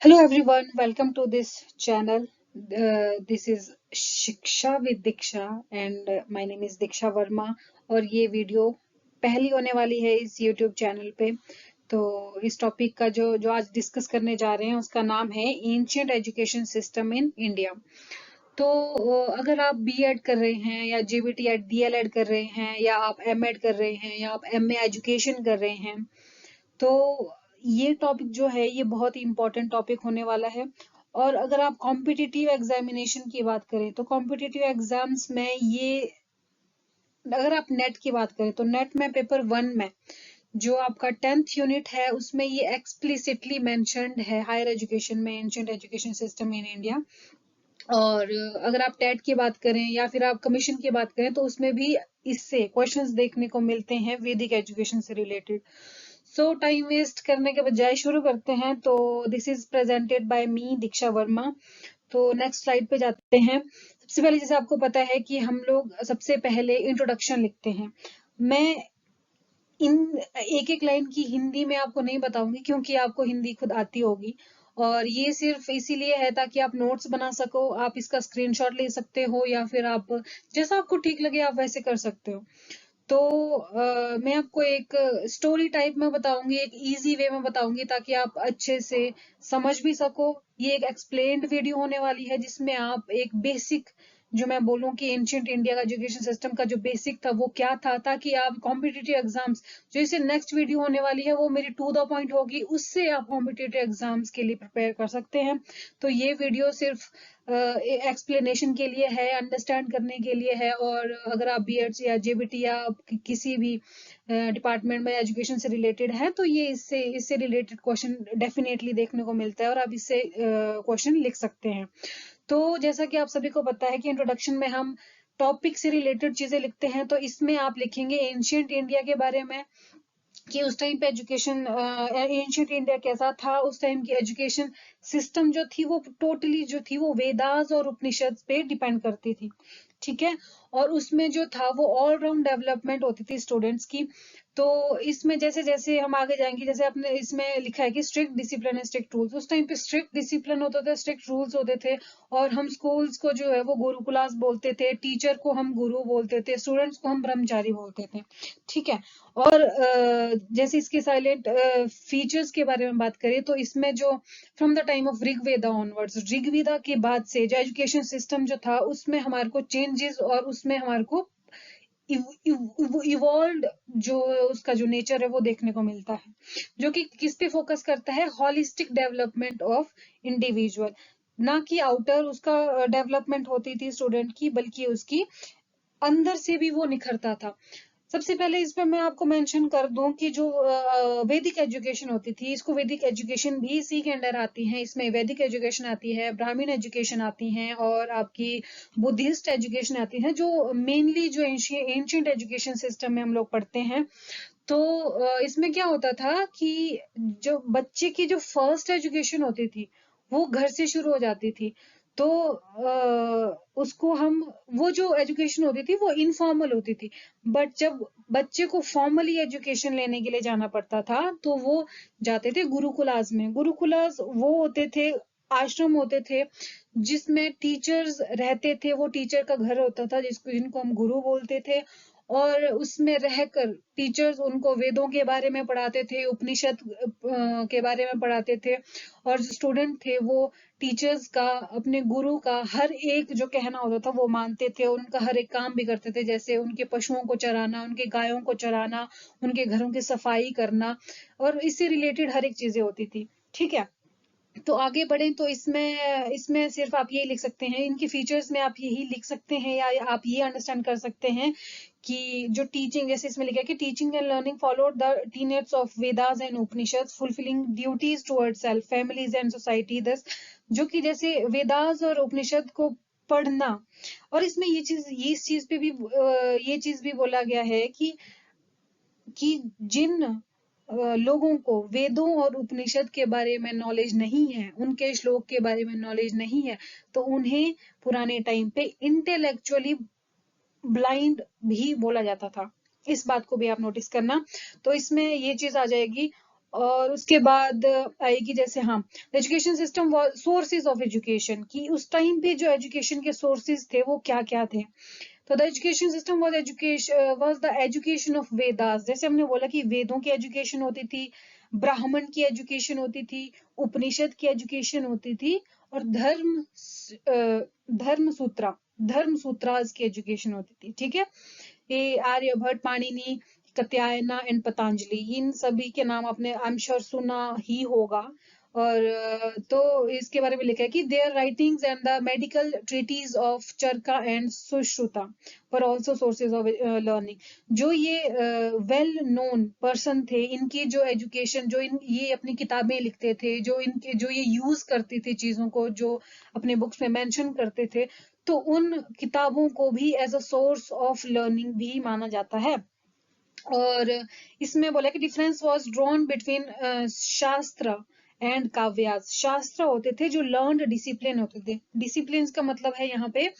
Hello everyone, welcome to this channel. This is शिक्षा with Diksha and my name is Diksha Verma और ये video पहली होने वाली है इस YouTube चैनल पे। तो इस टॉपिक का जो आज डिस्कस करने जा रहे हैं उसका नाम है ancient education system in India. तो अगर आप बीएड कर रहे हैं या जेबीटी या डीएलएड कर रहे हैं या आप एमएड कर रहे हैं या आप एमए एजुकेशन कर रहे हैं तो ये टॉपिक जो है ये बहुत ही इम्पोर्टेंट टॉपिक होने वाला है। और अगर आप कॉम्पिटिटिव एग्जामिनेशन की बात करें तो कॉम्पिटिटिव एग्जाम्स में ये अगर आप नेट की बात करें तो नेट में पेपर 1 में जो आपका 10th यूनिट है उसमें ये एक्सप्लिसिटली मेंशन्ड है हायर एजुकेशन में ancient education system in India. और अगर आप टेट की बात करें या फिर आप कमीशन की बात करें तो उसमें भी इससे क्वेश्चंस देखने को मिलते हैं वैदिक एजुकेशन से रिलेटेड। सो टाइम वेस्ट करने के बजाय शुरू करते हैं। तो दिस इज प्रेजेंटेड बाय मी दीक्षा वर्मा। तो नेक्स्ट स्लाइड पे जाते हैं। सबसे पहले जैसे आपको पता है कि हम लोग सबसे पहले इंट्रोडक्शन लिखते हैं। मैं इन एक एक लाइन की हिंदी में आपको नहीं बताऊंगी क्योंकि आपको हिंदी खुद आती होगी और ये सिर्फ इसीलिए है ताकि आप नोट्स बना सको। आप इसका स्क्रीनशॉट ले सकते हो या फिर आप जैसा आपको ठीक लगे आप वैसे कर सकते हो। तो मैं आपको एक स्टोरी टाइप में बताऊंगी, एक इजी वे में बताऊंगी ताकि आप अच्छे से समझ भी सको। ये एक एक्सप्लेन्ड वीडियो होने वाली है जिसमें आप एक बेसिक जो मैं बोलूं कि एंशिएंट इंडिया का एजुकेशन सिस्टम का जो बेसिक था वो क्या था, ताकि आप कॉम्पिटिटिव एग्जाम्स जो इसे नेक्स्ट वीडियो होने वाली है वो मेरी टू द पॉइंट होगी, उससे आप कॉम्पिटिटिव एग्जाम्स के लिए प्रिपेयर कर सकते हैं। तो ये वीडियो सिर्फ एक्सप्लेनेशन के लिए है, अंडरस्टैंड करने के लिए है। और अगर आप बीएड या जेबीटी या किसी भी डिपार्टमेंट में एजुकेशन से रिलेटेड है तो ये इससे रिलेटेड क्वेश्चन डेफिनेटली देखने को मिलता है और आप इससे क्वेश्चन लिख सकते हैं। तो जैसा कि आप सभी को पता है कि इंट्रोडक्शन में हम टॉपिक से रिलेटेड चीजें लिखते हैं, तो इसमें आप लिखेंगे एंशिएंट इंडिया के बारे में कि उस टाइम पे एजुकेशन एंशिएंट इंडिया कैसा था। उस टाइम की एजुकेशन सिस्टम जो थी वो टोटली जो थी वो वेदास और उपनिषद पे डिपेंड करती थी, ठीक है। और उसमें जो था वो ऑल राउंड डेवलपमेंट होती थी स्टूडेंट्स की। तो इसमें जैसे जैसे हम आगे जाएंगे, जैसे आपने इसमें लिखा है कि स्ट्रिक्ट डिसिप्लिन स्ट्रिक्ट रूल्स, उस टाइम पे स्ट्रिक्ट डिसिप्लिन होता था, स्ट्रिक्ट रूल्स होते थे। और हम स्कूल्स को जो है वो गुरुकुलास बोलते थे, टीचर को हम गुरु बोलते थे, स्टूडेंट्स को हम ब्रह्मचारी बोलते थे, ठीक है। और जैसे इसके साइलेंट फीचर्स के बारे में बात करें तो इसमें जो from the time of Rigveda onwards, Rigveda के बाद से जो एजुकेशन सिस्टम जो था उसमें हमारे को चेंजेस और उसमें हमारे को इवॉल्व जो उसका जो नेचर है वो देखने को मिलता है, जो कि किस पे फोकस करता है, हॉलिस्टिक डेवलपमेंट ऑफ इंडिविजुअल, ना कि आउटर उसका डेवलपमेंट होती थी स्टूडेंट की, बल्कि उसकी अंदर से भी वो निखरता था। सबसे पहले इस पे मैं आपको मेंशन कर दूं कि जो वैदिक एजुकेशन होती थी, इसको वैदिक एजुकेशन भी इसी के अंडर आती है। इसमें वैदिक एजुकेशन आती है, ब्राह्मण एजुकेशन आती है और आपकी बुद्धिस्ट एजुकेशन आती है, जो मेनली जो एंशिएंट एजुकेशन सिस्टम में हम लोग पढ़ते हैं। तो इसमें क्या होता था कि जो बच्चे की जो फर्स्ट एजुकेशन होती थी वो घर से शुरू हो जाती थी। तो उसको हम वो जो एजुकेशन होती थी वो इनफॉर्मल होती थी। बट जब बच्चे को फॉर्मली एजुकेशन लेने के लिए जाना पड़ता था तो वो जाते थे गुरुकुलास में। गुरुकुलास वो होते थे, आश्रम होते थे जिसमें टीचर्स रहते थे। वो टीचर का घर होता था जिनको हम गुरु बोलते थे। और उसमें रहकर टीचर्स उनको वेदों के बारे में पढ़ाते थे, उपनिषद के बारे में पढ़ाते थे। और जो स्टूडेंट थे वो टीचर्स का, अपने गुरु का हर एक जो कहना होता था वो मानते थे, उनका हर एक काम भी करते थे, जैसे उनके पशुओं को चराना, उनके गायों को चराना, उनके घरों की सफाई करना, और इससे रिलेटेड हर एक चीजें होती थी, ठीक है। तो आगे बढ़े तो इसमें इसमें सिर्फ आप यही लिख सकते हैं, इनकी फीचर्स में आप यही लिख सकते हैं या आप ये अंडरस्टैंड कर सकते हैं कि जो टीचिंग, जैसे इसमें लिखा है कि teaching and learning followed the tenets of Vedas and Upanishad, fulfilling duties towards self, families and society. दस जो कि जैसे वेदास और उपनिषद को पढ़ना। और इसमें ये इस चीज पे भी ये चीज भी बोला गया है कि जिन लोगों को वेदों और उपनिषद के बारे में नॉलेज नहीं है, उनके श्लोक के बारे में नॉलेज नहीं है, तो उन्हें पुराने टाइम पे इंटेलेक्चुअली ब्लाइंड भी बोला जाता था। इस बात को भी आप नोटिस करना। तो इसमें ये चीज आ जाएगी। और उसके बाद आएगी जैसे हाँ, education system sources of education, कि उस टाइम पे जो एजुकेशन के सोर्सेज थे वो क्या क्या थे। तो the education system was the education of Vedas. जैसे हमने बोला कि वेदों की एजुकेशन होती थी, ब्राह्मण की एजुकेशन होती थी, उपनिषद की एजुकेशन होती थी, और धर्म सूत्रा धर्म सूत्रास की एजुकेशन होती थी। ठीक है, ये आर्यभट्ट, पाणिनि, कात्यायना एंड पतंजलि, इन सभी के नाम आपने आई एम श्योर सुना ही होगा। और तो इसके बारे में लिखा है कि their writings and the medical treaties of Charaka and Sushruta पर आल्सो सोर्सेज ऑफ लर्निंग। जो ये वेल नोन पर्सन थे, इनकी जो एजुकेशन, जो ये अपनी किताबें लिखते थे, जो ये यूज करते थे चीजों को, जो अपने बुक्स में मेंशन करते थे, तो उन किताबों को भी as a source of learning भी माना जाता है। और इसमें बोला कि difference was drawn between shastra and kavyas. शास्त्र होते थे जो लर्न्ड डिसिप्लिन होते थे। डिसिप्लिन का मतलब है यहाँ पे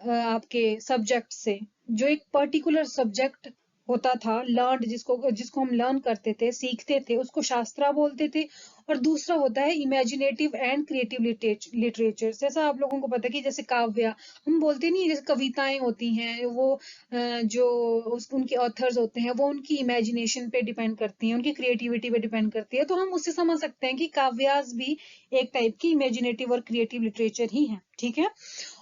आपके सब्जेक्ट से, जो एक पर्टिकुलर सब्जेक्ट होता था लर्न, जिसको जिसको हम लर्न करते थे, सीखते थे, उसको शास्त्रा बोलते थे। और दूसरा होता है इमेजिनेटिव एंड क्रिएटिव लिटरेचर। जैसा आप लोगों को पता है कि जैसे काव्य हम बोलते नहीं, जैसे कविताएं होती हैं, वो जो उनके ऑथर्स होते हैं वो उनकी इमेजिनेशन पे डिपेंड करती हैं, उनकी क्रिएटिविटी पे डिपेंड करती है। तो हम उससे समझ सकते हैं कि काव्यास भी एक टाइप की इमेजिनेटिव और क्रिएटिव लिटरेचर ही है। ठीक है,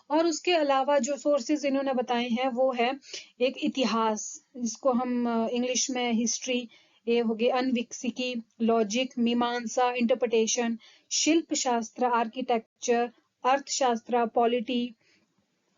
और उसके अलावा जो सोर्सेज इन्होंने बताए हैं वो है एक इतिहास, जिसको हम इंग्लिश में हिस्ट्री, ये हो गई अनविक्सिकी, लॉजिक, मीमांसा, इंटरप्रिटेशन, शिल्प शास्त्र, आर्किटेक्चर, अर्थशास्त्र, पॉलिटी।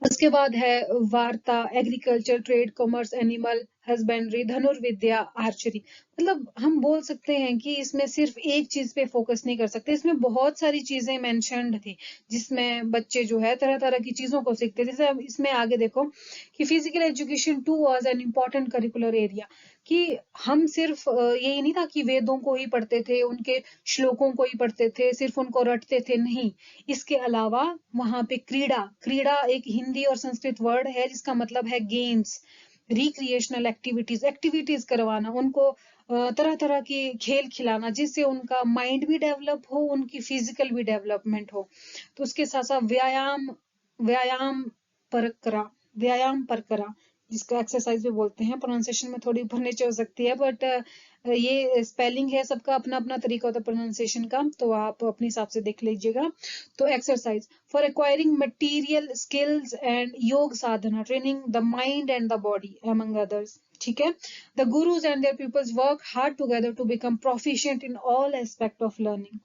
उसके बाद है वार्ता, agriculture, trade, commerce, animal husbandry, धनुर्विद्या, आर्चरी। मतलब हम बोल सकते हैं कि इसमें सिर्फ एक चीज पे फोकस नहीं कर सकते, इसमें बहुत सारी चीजें मेंशन्ड थी, जिसमें बच्चे जो है तरह तरह की चीजों को सीखते। जैसे अब इसमें आगे देखो कि physical education too was an important curricular area, कि हम सिर्फ यही नहीं था कि वेदों को ही पढ़ते थे, उनके श्लोकों को ही पढ़ते थे, सिर्फ उनको रटते थे, नहीं। इसके अलावा वहां पे क्रीड़ा, क्रीड़ा एक हिंदी और संस्कृत वर्ड है जिसका मतलब है गेम्स, रिक्रिएशनल एक्टिविटीज, एक्टिविटीज करवाना उनको, तरह तरह के खेल खिलाना, जिससे उनका माइंड भी डेवलप हो, उनकी फिजिकल भी डेवलपमेंट हो। तो उसके साथ साथ व्यायाम, व्यायाम परकरा, व्यायाम परकरा, जिसको एक्सरसाइज भी बोलते हैं। प्रोनाउंसिएशन में थोड़ी ऊपर नीचे हो सकती है, बट ये स्पेलिंग है, सबका अपना अपना तरीका होता है प्रोनाउंसिएशन का, तो आप अपने हिसाब से देख लीजिएगा। तो exercise for acquiring material skills and yoga sadhana, training the mind and the body among others. ठीक है, the gurus and their peoples work hard together to become proficient in all aspect of learning.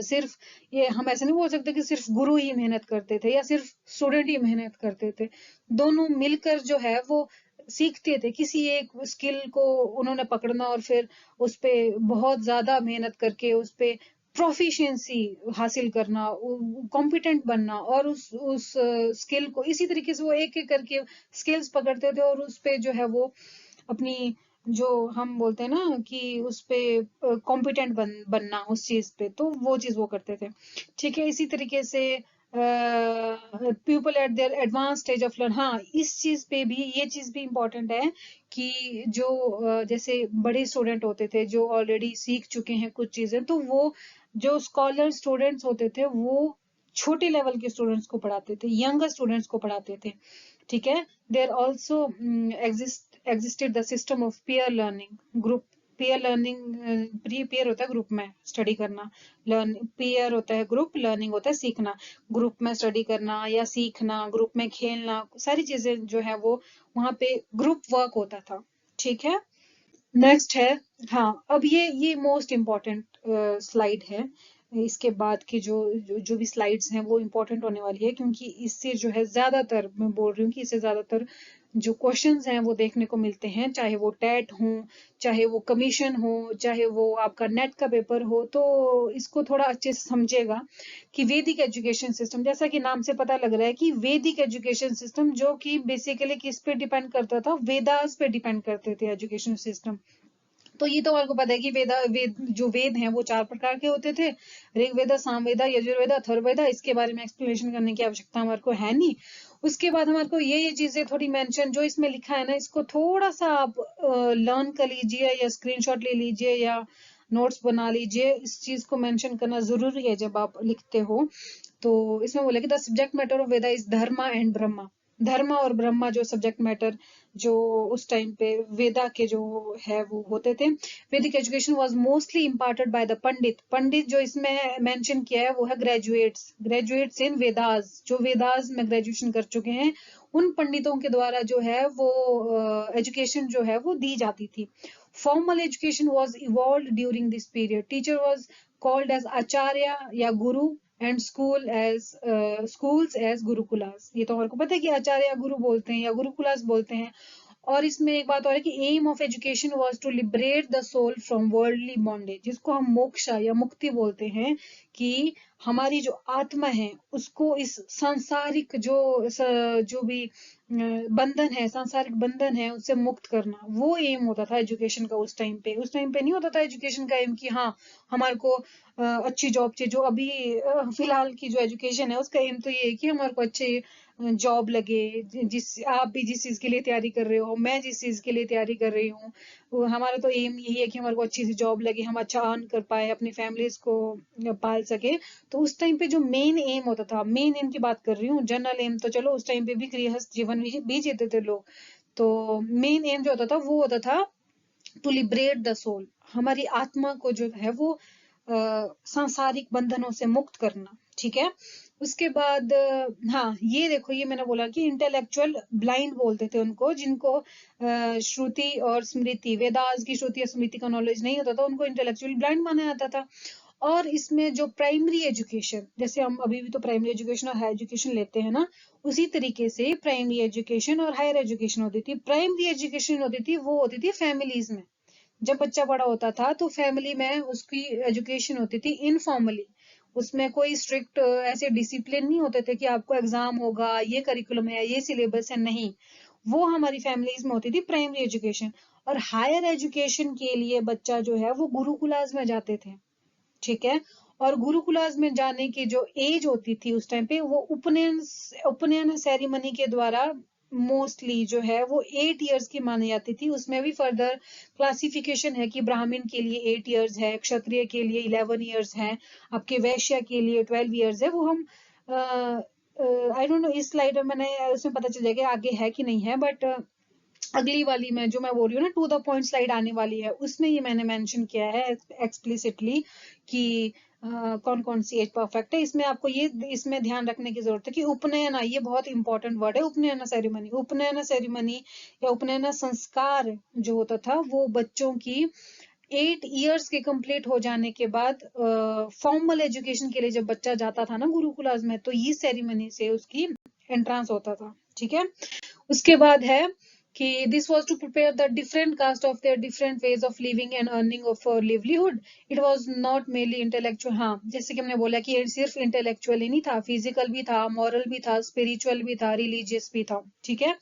सिर्फ ये हम ऐसे नहीं बोल सकते कि सिर्फ गुरु ही मेहनत करते थे या सिर्फ स्टूडेंट ही मेहनत करते थे। दोनों मिलकर जो है वो सीखते थे। किसी एक स्किल को उन्होंने पकड़ना और फिर उस पे बहुत ज्यादा मेहनत करके उस पे प्रोफिशिएंसी हासिल करना, कॉम्पिटेंट बनना, और उस स्किल को इसी तरीके से वो एक एक करके स्किल्स पकड़ते थे और उस पे जो है वो अपनी, जो हम बोलते हैं ना कि उस पे कॉम्पिटेंट बनना उस चीज पे, तो वो चीज वो करते थे। ठीक है, इसी तरीके से people at there advance stage of learn. हाँ, इस चीज पे भी, ये चीज भी इम्पोर्टेंट है कि जो जैसे बड़े स्टूडेंट होते थे जो ऑलरेडी सीख चुके हैं कुछ चीजें, तो वो जो स्कॉलर स्टूडेंट्स होते थे वो छोटे लेवल के स्टूडेंट्स को पढ़ाते थे, यंगर स्टूडेंट्स को पढ़ाते थे। ठीक है, there also existed the system of peer learning, group peer learning, peer होता है ग्रुप में स्टडी करना, लर्न peer होता है ग्रुप, लर्निंग होता है सीखना। ग्रुप में स्टडी करना या सीखना, ग्रुप में खेलना, सारी चीजें जो है वो वहां पे ग्रुप वर्क होता था। ठीक है, नेक्स्ट है, हाँ अब ये मोस्ट इम्पॉर्टेंट स्लाइड है। इसके बाद की जो भी स्लाइड्स हैं वो इम्पोर्टेंट होने वाली है, क्योंकि इससे जो है ज्यादातर, मैं बोल रही हूँ कि इससे ज्यादातर जो क्वेश्चंस हैं वो देखने को मिलते हैं, चाहे वो टेट हो, चाहे वो कमीशन हो, चाहे वो आपका नेट का पेपर हो। तो इसको थोड़ा अच्छे से समझेगा कि वैदिक एजुकेशन सिस्टम, जैसा कि नाम से पता लग रहा है कि वैदिक एजुकेशन सिस्टम, जो कि बेसिकली किस पे डिपेंड करता था, वेदास पे डिपेंड करते थे एजुकेशन सिस्टम। तो ये तो आपको पता है कि जो वेद हैं वो 4 प्रकार के होते थे, ऋग्वेद, सामवेद, यजुर्वेद, अथर्ववेद। इसके बारे में एक्सप्लेनेशन करने की आवश्यकता हमारे को है नहीं। उसके बाद हमारे को ये चीजें थोड़ी मेंशन जो इसमें लिखा है ना, इसको थोड़ा सा आप लर्न कर लीजिए या स्क्रीनशॉट ले लीजिए या नोट्स बना लीजिए। इस चीज को मेंशन करना जरूरी है जब आप लिखते हो। तो इसमें बोला कि the subject matter of Veda is Dharma and Brahma. धर्म और ब्रह्मा जो सब्जेक्ट मैटर जो उस टाइम पे वेदा के जो है वो होते थे। Vedic education was mostly imparted by the pandit. Pandit जो इसमें मेंशन किया है वो है ग्रेजुएट्स इन वेदास, जो वेदास में ग्रेजुएशन कर चुके हैं उन पंडितों के द्वारा जो है वो एजुकेशन जो है वो दी जाती थी। Formal education was evolved during this period. Teacher was called as acharya या guru and schools as gurukulas। ये तो हमारे को पता है कि आचार्य गुरु बोलते हैं या गुरुकुलास बोलते हैं। और इसमें एक बात और है कि aim of education was to liberate the soul from worldly bondage, जिसको हम मोक्षा या मुक्ति बोलते हैं, कि हमारी जो आत्मा है उसको इस सांसारिक जो भी बंधन है, सांसारिक बंधन है, उससे मुक्त करना। वो एम होता था एजुकेशन का उस टाइम पे। उस टाइम पे नहीं होता था एजुकेशन का एम कि हाँ हमारे को अच्छी जॉब चाहिए। जो अभी फिलहाल की जो एजुकेशन है उसका एम तो ये है कि हमारे को अच्छे जॉब लगे। जिस आप भी जिस चीज के लिए तैयारी कर रहे हो, मैं जिस चीज के लिए तैयारी कर रही हूँ, वो हमारा तो एम यही है कि हमारे को अच्छी सी जॉब लगे, हम अच्छा अर्न कर पाए, अपनी फैमिलीज को पाल सके। तो उस टाइम पे जो मेन एम होता था, मेन एम की बात कर रही हूँ, जनरल एम तो चलो उस टाइम पे भी गृहस्थ जीवन भी जीते थे लोग। तो मेन एम जो होता था वो होता था टू लिबरेट द सोल, हमारी आत्मा को जो है वो सांसारिक बंधनों से मुक्त करना। ठीक है। उसके बाद हाँ ये देखो, ये मैंने बोला कि इंटेलेक्चुअल ब्लाइंड बोलते थे उनको, जिनको श्रुति और स्मृति, वेदास की श्रुति और स्मृति का नॉलेज नहीं होता था, उनको इंटेलेक्चुअल ब्लाइंड माना जाता था। और इसमें जो प्राइमरी एजुकेशन, जैसे हम अभी भी तो प्राइमरी एजुकेशन और हायर एजुकेशन लेते हैं ना, उसी तरीके से प्राइमरी एजुकेशन और हायर एजुकेशन होती थी। प्राइमरी एजुकेशन होती थी वो होती थी फैमिलीज में। जब बच्चा बड़ा होता था तो फैमिली में उसकी एजुकेशन होती थी इनफॉर्मली। उसमें कोई स्ट्रिक्ट ऐसे डिसिप्लिन नहीं होते थे कि आपको एग्जाम होगा, ये करिकुलम है, ये सिलेबस है, नहीं। वो हमारी फैमिलीज में होती थी प्राइमरी एजुकेशन। और हायर एजुकेशन के लिए बच्चा जो है वो गुरुकुलास में जाते थे। ठीक है। और गुरुकुलास में जाने की जो एज होती थी उस टाइम पे, वो उपनयन सेरेमनी के द्वारा मोस्टली जो है वो 8 इयर्स की मानी जाती थी। उसमें भी फर्दर क्लासिफिकेशन है कि ब्राह्मण के लिए 8 इयर्स है, क्षत्रिय के लिए 11 इयर्स है, आपके वैश्य के लिए 12 इयर्स है। वो हम आई डोंट नो, इस स्लाइड में मैंने उसमें पता चल जाएगा आगे है कि नहीं है, बट अगली वाली में जो मैं बोल रही हूँ ना, टू द पॉइंट स्लाइड आने वाली है, उसमें ये मैंने मेंशन किया है एक्सप्लिसिटली कि कौन कौन सी एज परफेक्ट है। इसमें आपको ये इसमें ध्यान रखने की जरूरत है कि उपनयन, ये बहुत इंपॉर्टेंट वर्ड है, उपनयन सेरेमनी। उपनयन सेरेमनी या उपनयन संस्कार जो होता था वो बच्चों की 8 इयर्स के कंप्लीट हो जाने के बाद फॉर्मल एजुकेशन के लिए जब बच्चा जाता था ना गुरुकुलास में, तो ये सेरेमनी से उसकी एंट्रांस होता था। ठीक है। उसके बाद है कि this was to prepare the different caste of their different ways of living and earning of livelihood. It was not mainly intellectual. हाँ, जैसे कि हमने बोला कि सिर्फ इंटेलेक्चुअल ही नहीं था, फिजिकल भी था, मॉरल भी था, स्पिरिचुअल भी था, रिलीजियस भी था। ठीक है।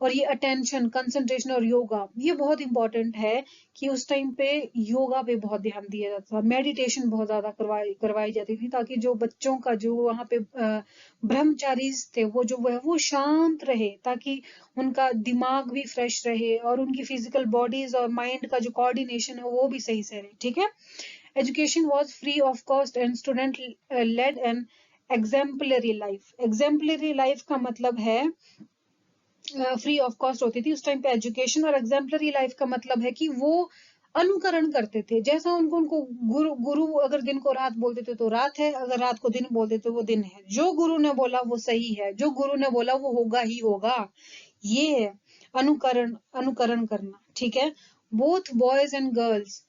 और ये अटेंशन, कंसंट्रेशन और योगा, ये बहुत इंपॉर्टेंट है कि उस टाइम पे योगा पे बहुत ध्यान दिया जाता था, मेडिटेशन बहुत ज्यादा करवाई जाती थी, ताकि जो बच्चों का जो वहाँ पे ब्रह्मचारी थे वो शांत रहे, ताकि उनका दिमाग भी फ्रेश रहे और उनकी फिजिकल बॉडीज और माइंड का जो कोऑर्डिनेशन है वो भी सही से रहे। ठीक है। Education was free of cost and student led an exemplary life. Exemplary life का मतलब है फ्री ऑफ कॉस्ट होती थी उस टाइम पे एजुकेशन। और एग्जाम्पलरी लाइफ का मतलब है कि वो अनुकरण करते थे, जैसा उनको गुरु अगर दिन को रात बोलते थे तो रात है, अगर रात को दिन बोलते थे वो दिन है। जो गुरु ने बोला वो सही है, जो गुरु ने बोला वो होगा ही होगा। ये है अनुकरण करना। ठीक है। Both boys and girls,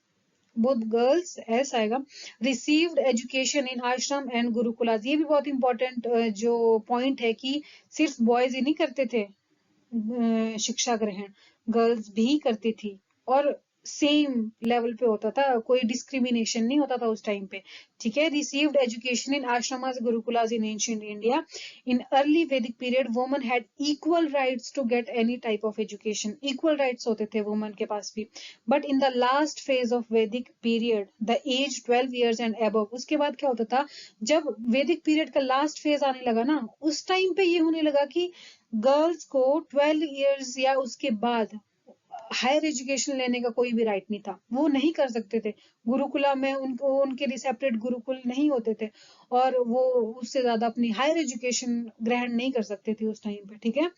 both girls ऐसा आएगा, रिसीव्ड एजुकेशन इन आश्रम एंड गुरुकुलास। ये भी बहुत इंपॉर्टेंट जो पॉइंट है कि सिर्फ बॉयज ही नहीं करते थे शिक्षा ग्रहण, गर्ल्स भी करती थी। और सेम लेवल पे होता था, कोई डिस्क्रिमिनेशन नहीं होता था उस टाइम पे, ठीक है। Received education in ashramas gurukulas in ancient India. In early Vedic period woman had equal rights to get any type of education, equal rights होते थे वुमन के पास भी। But in the last phase of Vedic period the age 12 years and above, उसके बाद क्या होता था, जब वैदिक पीरियड का लास्ट फेज आने लगा ना, उस टाइम पे ये होने लगा कि गर्ल्स को 12 ईयर्स या उसके बाद हायर एजुकेशन लेने का कोई भी राइट नहीं था, वो नहीं कर सकते थे। गुरुकुला में उनको उनके लिए सेपरेट गुरुकुल नहीं होते थे, और वो उससे ज्यादा अपनी हायर एजुकेशन ग्रहण नहीं कर सकते थे उस टाइम पे, ठीक है।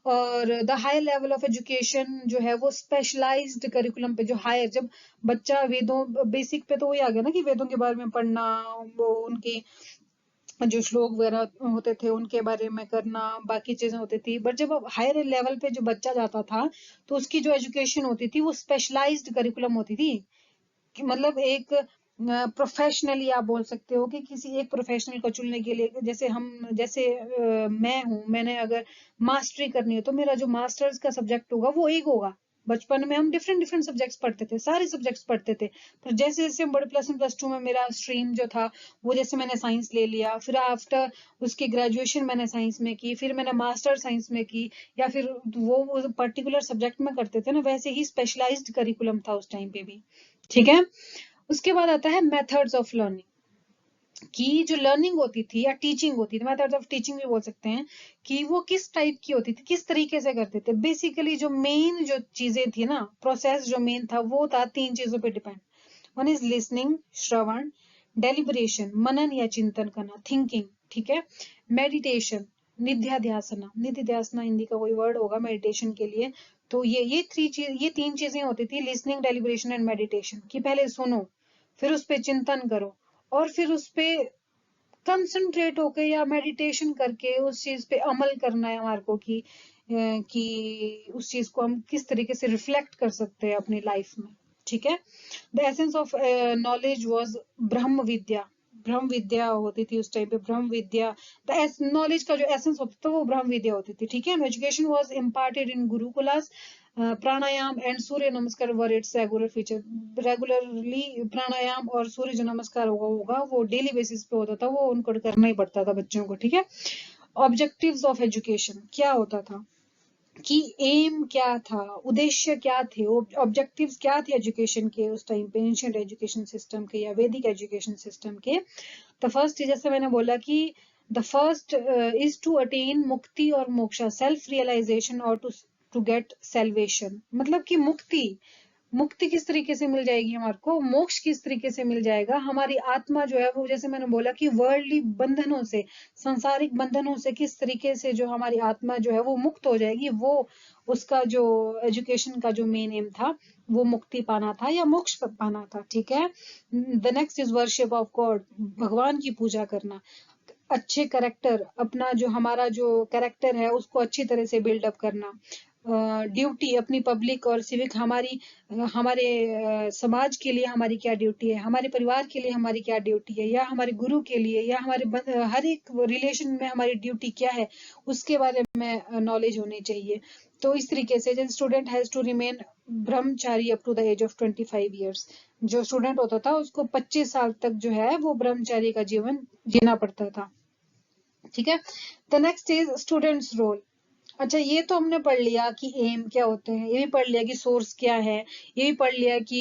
और the higher level of education जो है वो स्पेशलाइज्ड करिकुलम पे, जो हायर, जब बच्चा वेदों, बेसिक पे तो वही आ गया ना कि वेदों के बारे में पढ़ना, वो उनकी जो श्लोक वगैरह होते थे उनके बारे में करना, बाकी चीजें होती थी। बट जब हायर लेवल पे जो बच्चा जाता था तो उसकी जो एजुकेशन होती थी वो स्पेशलाइज्ड करिकुलम होती थी, कि मतलब एक प्रोफेशनली आप बोल सकते हो कि किसी एक प्रोफेशनल को चुनने के लिए, जैसे जैसे मैं हूँ, मैंने अगर मास्टरी करनी है तो मेरा जो मास्टर्स का सब्जेक्ट होगा वो एक होगा। बचपन में हम डिफरेंट डिफरेंट सब्जेक्ट्स पढ़ते थे, सारे सब्जेक्ट्स पढ़ते थे, पर जैसे जैसे हम बड़े +1 +2 में मेरा स्ट्रीम जो था वो, जैसे मैंने साइंस ले लिया, फिर आफ्टर उसकी ग्रेजुएशन मैंने साइंस में की, फिर मैंने मास्टर साइंस में की, या फिर वो पर्टिकुलर सब्जेक्ट में करते थे ना, वैसे ही स्पेशलाइज्ड करिकुलम था उस टाइम पे भी, ठीक है। उसके बाद आता है मेथड्स ऑफ लर्निंग, कि जो लर्निंग होती थी या टीचिंग होती थी, मेथड्स ऑफ टीचिंग भी बोल सकते हैं, कि वो किस टाइप की होती थी, किस तरीके से करते थे। बेसिकली जो मेन जो चीजें थी ना, प्रोसेस जो मेन था वो था 3 चीजों पे depend. One is listening, shravana, deliberation, manana या चिंतन करना, थिंकिंग, ठीक है। मेडिटेशन, निध्याध्यासना, निध्याध्यासना हिंदी का कोई वर्ड होगा मेडिटेशन के लिए। तो ये 3 चीजें होती थी, लिसनिंग, डेलिब्रेशन एंड मेडिटेशन, कि पहले सुनो, फिर उस पर चिंतन करो, और फिर उस पे कंसंट्रेट होके या मेडिटेशन करके उस चीज पे अमल करना है हमारे को, कि उस चीज को हम किस तरीके से रिफ्लेक्ट कर सकते हैं अपनी लाइफ में, ठीक है। The essence of knowledge was ब्रह्म विद्या, ब्रह्म विद्या होती थी उस टाइम पे, ब्रह्म विद्या, द नॉलेज का जो एसेंस होता था वो ब्रह्म विद्या होती थी, ठीक है। Education was imparted in gurukulas, pranayama and surya namaskar were its regular feature, regularly pranayama और सूर्य जो नमस्कार होगा वो डेली बेसिस पे होता था, वो उनको करना ही पड़ता था बच्चों को, ठीक है। ऑब्जेक्टिव्स ऑफ एजुकेशन क्या होता था, कि एम क्या था, उद्देश्य क्या थे, ऑब्जेक्टिव्स क्या थे एजुकेशन के उस टाइम पे, एंशिएंट एजुकेशन सिस्टम के या वैदिक एजुकेशन सिस्टम के। द फर्स्ट, जैसे मैंने बोला कि the first is to attain mukti और मोक्षा, सेल्फ रियलाइजेशन, और टू गेट सेल्वेशन, मतलब कि मुक्ति, मुक्ति किस तरीके से मिल जाएगी हमारे को, मोक्ष किस तरीके से मिल जाएगा, हमारी आत्मा जो है वो, जैसे मैंने बोला कि वर्ल्डली बंधनों से, सांसारिक बंधनों से किस तरीके से जो हमारी आत्मा जो है वो मुक्त हो जाएगी, वो उसका जो एजुकेशन का जो मेन एम था वो मुक्ति पाना था या मोक्ष पाना था, ठीक है। The next is worship of God, भगवान की पूजा करना, अच्छे करेक्टर, अपना जो हमारा जो करेक्टर है उसको अच्छी तरह से बिल्डअप करना, ड्यूटी अपनी पब्लिक और सिविक, हमारे समाज के लिए हमारी क्या ड्यूटी है, हमारे परिवार के लिए हमारी क्या ड्यूटी है, या हमारे गुरु के लिए, या हमारे हर एक रिलेशन में हमारी ड्यूटी क्या है, उसके बारे में नॉलेज होनी चाहिए। तो इस तरीके से student has to remain brahmachari up to the age of 25 years, जो स्टूडेंट होता था उसको 25 साल तक जो है वो ब्रह्मचारी का जीवन जीना पड़ता था, ठीक है। The next is students role. अच्छा, ये तो हमने पढ़ लिया कि एम क्या होते हैं, ये भी पढ़ लिया कि सोर्स क्या है, ये भी पढ़ लिया कि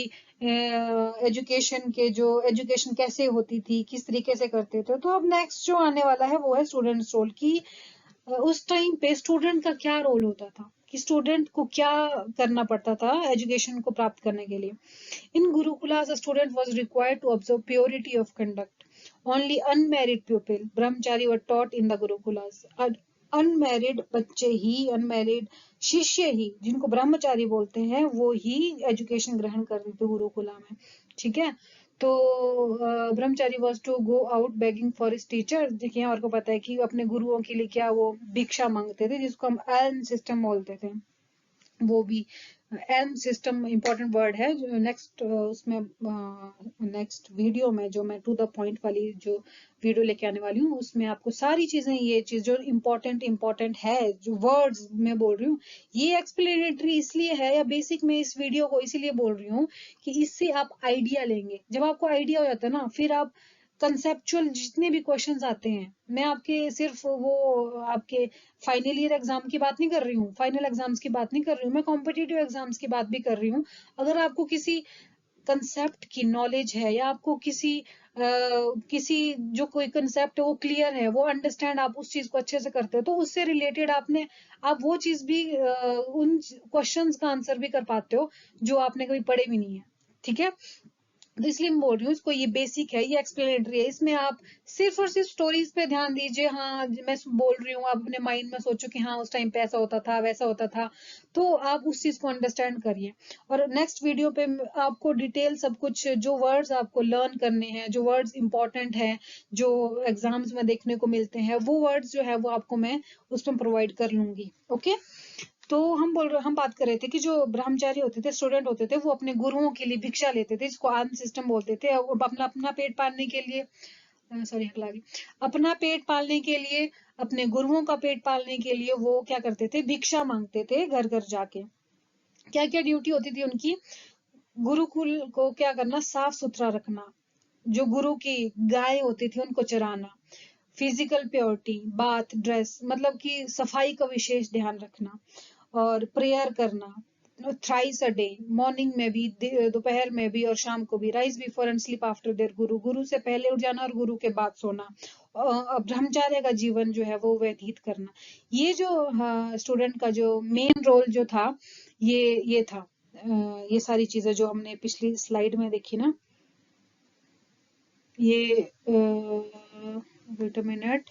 एजुकेशन के जो एजुकेशन कैसे होती थी, किस तरीके से करते थे। तो अब नेक्स्ट जो आने वाला है वो है स्टूडेंट्स रोल, की उस टाइम पे स्टूडेंट का क्या रोल होता था, कि स्टूडेंट को क्या करना पड़ता था एजुकेशन को प्राप्त करने के लिए। In Gurukulas, a student was required to observe purity of conduct. Only unmarried pupil, brahmachari, were taught in the Gurukulas. Unmarried बच्चे ही, अनमैरिड शिष्य ही, जिनको ब्रह्मचारी बोलते हैं, वो ही एजुकेशन ग्रहण करते थे गुरुकुला में, ठीक है। तो brahmachari was to go out begging for his teacher, देखिए हमारे को पता है कि अपने गुरुओं के लिए क्या वो भिक्षा मांगते थे, जिसको हम एल्म सिस्टम बोलते थे, वो भी एम सिस्टम इंपॉर्टेंट वर्ड है। जो नेक्स्ट उसमें नेक्स्ट वीडियो में जो मैं टू द पॉइंट वाली जो वीडियो लेके आने वाली हूँ उसमें आपको सारी चीजें, ये चीज जो इम्पोर्टेंट है, जो वर्ड्स मैं बोल रही हूँ, ये एक्सप्लेनेटरी इसलिए है या बेसिक में इस वीडियो को इसीलिए बोल रही हूँ कि इससे आप आइडिया लेंगे। जब आपको आइडिया हो जाता है ना, फिर आप कंसेप्चुअल जितने भी क्वेश्चंस आते हैं, मैं आपके सिर्फ वो आपके फाइनल ईयर एग्जाम की बात नहीं कर रही हूँ, फाइनल एग्जाम्स की बात नहीं कर रही हूँ, मैं कॉम्पिटिटिव एग्जाम्स की बात भी कर रही हूँ। अगर आपको किसी कंसेप्ट की नॉलेज है या आपको किसी जो कोई कंसेप्ट है वो क्लियर है, वो अंडरस्टैंड आप उस चीज को अच्छे से करते हो, तो उससे रिलेटेड आप वो चीज भी उन क्वेश्चंस का आंसर भी कर पाते हो जो आपने कभी पढ़े भी नहीं है। ठीक है, तो इसलिए मैं बोल रही हूँ इसको, ये बेसिक है, ये एक्सप्लेनेटरी है, इसमें आप सिर्फ और सिर्फ स्टोरीज पे ध्यान दीजिए। हाँ, मैं बोल रही हूँ, आप अपने माइंड में सोचो कि हाँ उस टाइम पे ऐसा होता था वैसा होता था, तो आप उस चीज को अंडरस्टैंड करिए। और नेक्स्ट वीडियो पे आपको डिटेल सब कुछ, जो वर्ड्स आपको लर्न करने हैं, जो वर्ड्स इंपॉर्टेंट हैं, जो एग्जाम्स में देखने को मिलते हैं, वो वर्ड्स जो है वो आपको मैं उसमें प्रोवाइड कर लूंगी। ओके, तो हम बात कर रहे थे कि जो ब्रह्मचारी होते थे, स्टूडेंट होते थे, वो अपने गुरुओं के लिए भिक्षा लेते थे, जिसको आर्म सिस्टम बोलते थे। और अपना अपना पेट पालने के लिए, सॉरी हकला गई, अपना पेट पालने के लिए, अपने गुरुओं का पेट पालने के लिए वो क्या करते थे, भिक्षा मांगते थे घर घर जाके। क्या क्या ड्यूटी होती थी उनकी? गुरुकुल को क्या करना, साफ सुथरा रखना, जो गुरु की गाय होती थी उनको चराना, फिजिकल प्योरिटी, बाथ, ड्रेस, मतलब कि सफाई का विशेष ध्यान रखना, और प्रेयर करना थ्राइस अ डे, मॉर्निंग में भी, दोपहर में भी और शाम को भी, rise before and sleep after their गुरु, गुरु से पहले उठ जाना और गुरु के बाद सोना, ब्रह्मचार्य का जीवन जो है वो व्यतीत करना। ये जो स्टूडेंट का जो मेन रोल जो था, ये था, ये सारी चीजें जो हमने पिछली स्लाइड में देखी ना, ये वेट अ मिनट,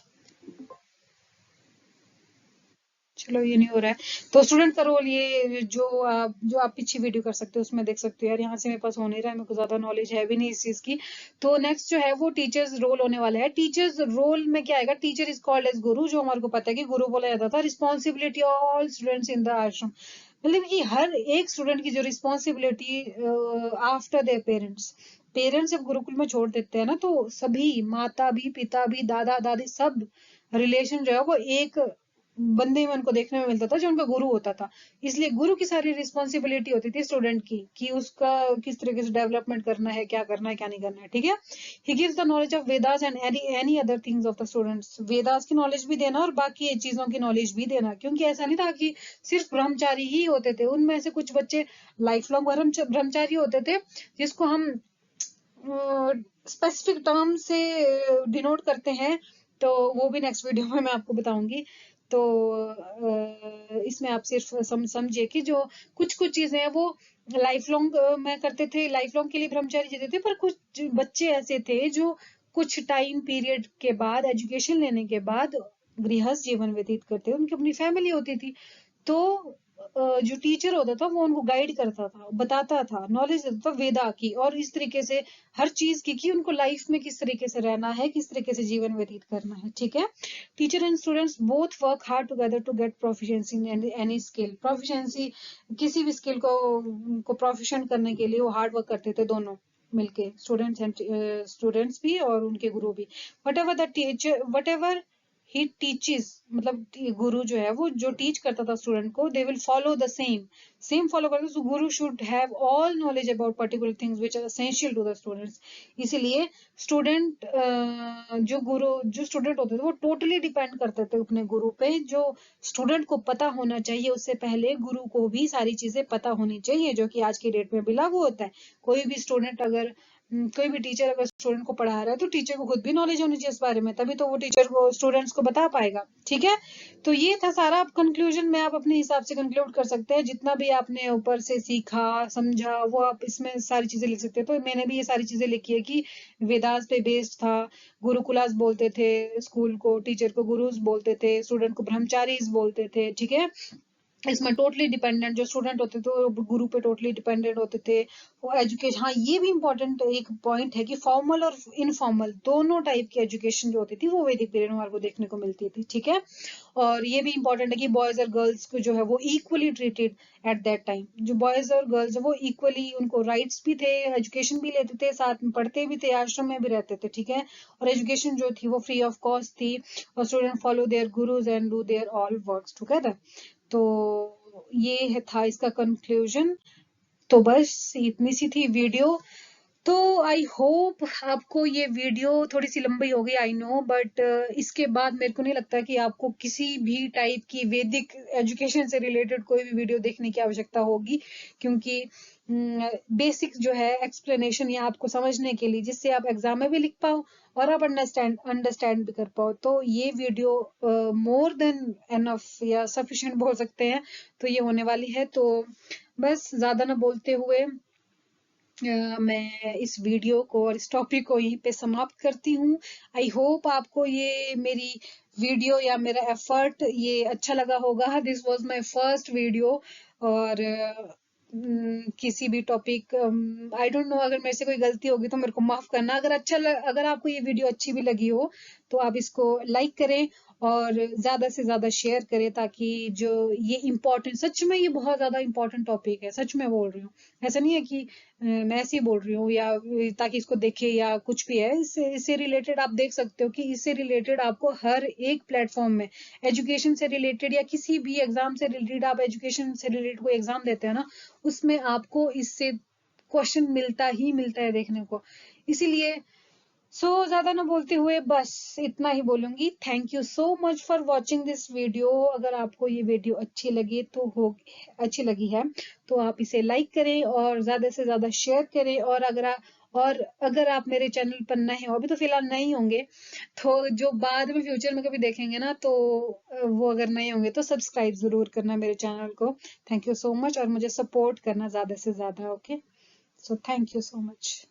चलो ये नहीं हो रहा है। तो स्टूडेंट का रोल, ये जो आप पीछे वीडियो कर सकते हो उसमें देख सकते हो। यार यहाँ से मेरे पास हो नहीं रहा है, मेरे को ज्यादा नॉलेज है भी नहीं इस चीज की। तो नेक्स्ट जो है वो टीचर्स रोल होने वाला है। टीचर्स रोल में क्या आएगा, टीचर इज कॉल्ड एज गुरु, जो हमारे को पता है कि गुरु बोला जाता था। Responsibility all students in the आश्रम, मतलब कि हर एक स्टूडेंट की जो responsibility after their parents, parents जब गुरुकुल में छोड़ देते हैं ना, तो सभी, माता भी, पिता भी, दादा दादी, सब रिलेशन जो है वो एक बंदे में उनको देखने में मिलता था, जो उनका गुरु होता था। इसलिए गुरु की सारी रिस्पॉन्सिबिलिटी होती थी स्टूडेंट की, कि उसका किस तरीके से डेवलपमेंट करना है, क्या करना है क्या नहीं करना है। ठीक है, he gives the knowledge of Vedas and any other things of the students, Vedas की नॉलेज भी देना और बाकी चीजों की नॉलेज भी देना, क्योंकि ऐसा नहीं था कि सिर्फ ब्रह्मचारी ही होते थे, उनमें से कुछ बच्चे लाइफ लॉन्ग ब्रह्मचारी होते थे, जिसको हम स्पेसिफिक टर्म से डिनोट करते हैं, तो वो भी नेक्स्ट वीडियो में मैं आपको बताऊंगी। तो इसमें आप सिर्फ समझिए कि जो कुछ कुछ चीजें हैं वो लाइफ लॉन्ग में करते थे, लाइफ लॉन्ग के लिए ब्रह्मचारी जीते थे, पर कुछ बच्चे ऐसे थे जो कुछ टाइम पीरियड के बाद, एजुकेशन लेने के बाद गृहस्थ जीवन व्यतीत करते, उनकी अपनी फैमिली होती थी। तो जो टीचर होता था वो उनको गाइड करता था, बताता था, नॉलेज देता था वेदा की और इस तरीके से हर चीज की, कि उनको लाइफ में किस तरीके से रहना है, किस तरीके से जीवन व्यतीत करना है। ठीक है, teacher and students both work hard together to get proficiency in any skill, proficiency किसी भी स्किल को प्रोफिशिएंट करने के लिए वो हार्ड वर्क करते थे दोनों मिलके, स्टूडेंट्स भी और उनके गुरु भी। वट एवर ही टीचेस, मतलब गुरु जो है वो जो टीच करता था स्टूडेंट को, they will follow the same follow करते। So guru should have all knowledge about particular things which are essential to the students. इसीलिए जो स्टूडेंट होते थे वो टोटली डिपेंड करते थे अपने गुरु पे। जो स्टूडेंट को पता होना चाहिए, उससे पहले गुरु को भी सारी चीजें पता होनी चाहिए, जो कि आज की डेट में भी लागू होता है। कोई भी टीचर अगर स्टूडेंट को पढ़ा रहा है, तो टीचर को खुद भी नॉलेज होनी चाहिए इस बारे में, तभी तो वो टीचर को स्टूडेंट्स को बता पाएगा। ठीक है, तो ये था सारा। कंक्लूजन में आप अपने हिसाब से कंक्लूड कर सकते हैं, जितना भी आपने ऊपर से सीखा समझा वो आप इसमें सारी चीजें लिख सकते हैं। तो मैंने भी ये सारी चीजें लिखी है कि वेदास पे बेस्ड था, गुरुकुलास बोलते थे स्कूल को, टीचर को गुरुज बोलते थे, स्टूडेंट को ब्रह्मचारीज बोलते थे। ठीक है, इसमें टोटली डिपेंडेंट जो स्टूडेंट होते थे वो गुरु पे टोटली डिपेंडेंट होते थे। वो एजुकेशन, हाँ ये भी इंपॉर्टेंट एक पॉइंट है कि फॉर्मल और इनफॉर्मल दोनों टाइप की एजुकेशन जो होती थी वो वैदिक पीरियड में हमारे को देखने को मिलती थी, ठीक है। और ये भी इंपॉर्टेंट है कि बॉयज और गर्ल्स को जो है वो equally treated at that time. जो बॉयज और गर्ल्स वो इक्वली, उनको राइट्स भी थे, एजुकेशन भी लेते थे, साथ में पढ़ते भी थे, आश्रम में भी रहते थे, ठीक है। और एजुकेशन जो थी वो फ्री ऑफ कॉस्ट थी, और student follow their gurus and do their all works together. तो ये था इसका कंक्लूजन। तो बस इतनी सी थी वीडियो। तो आई होप आपको ये वीडियो थोड़ी सी लंबी हो गई, आई नो, बट इसके बाद मेरे को नहीं लगता कि आपको किसी भी टाइप की वैदिक एजुकेशन से रिलेटेड कोई भी वीडियो देखने की आवश्यकता होगी, क्योंकि बेसिक जो है एक्सप्लेनेशन ये आपको समझने के लिए, जिससे आप एग्जाम में भी लिख पाओ और आप अंडरस्टैंड भी कर पाओ, तो ये वीडियो मोर देन एनफ या सफिशिएंट बोल सकते हैं, तो ये होने वाली है। तो बस ज्यादा ना बोलते हुए मैं इस वीडियो को और इस टॉपिक को यहीं पे समाप्त करती हूँ। आई होप आपको ये मेरी वीडियो या मेरा एफर्ट ये अच्छा लगा होगा। This was my first video, और किसी भी टॉपिक, आई डोंट नो, अगर मेरे से कोई गलती होगी तो मेरे को माफ करना। अगर आपको ये वीडियो अच्छी भी लगी हो तो आप इसको लाइक करें और ज्यादा से ज्यादा शेयर करें, ताकि जो ये इम्पोर्टेंट, सच में ये बहुत ज्यादा इम्पोर्टेंट टॉपिक है, सच में बोल रही हूँ। ऐसा नहीं है कि मैं ऐसे ही बोल रही हूँ या ताकि इसको देखे या कुछ भी है। इससे रिलेटेड आप देख सकते हो कि इससे रिलेटेड आपको हर एक प्लेटफॉर्म में, एजुकेशन से रिलेटेड या किसी भी एग्जाम से रिलेटेड, आप एजुकेशन से रिलेटेड कोई एग्जाम देते हैं ना, उसमें आपको इससे क्वेश्चन मिलता ही मिलता है देखने को। इसीलिए ज्यादा ना बोलते हुए बस इतना ही बोलूंगी। Thank you so much for watching this video. अगर आपको ये वीडियो अच्छी लगी तो अच्छी लगी है तो आप इसे लाइक करें और ज्यादा से ज्यादा शेयर करें। और अगर आप मेरे चैनल पर नए हो, अभी तो फिलहाल नहीं होंगे, तो जो बाद में फ्यूचर में कभी देखेंगे ना, तो वो अगर नए होंगे तो सब्सक्राइब जरूर करना मेरे चैनल को। थैंक यू सो मच, और मुझे सपोर्ट करना ज्यादा से ज्यादा। Okay, so thank you so much.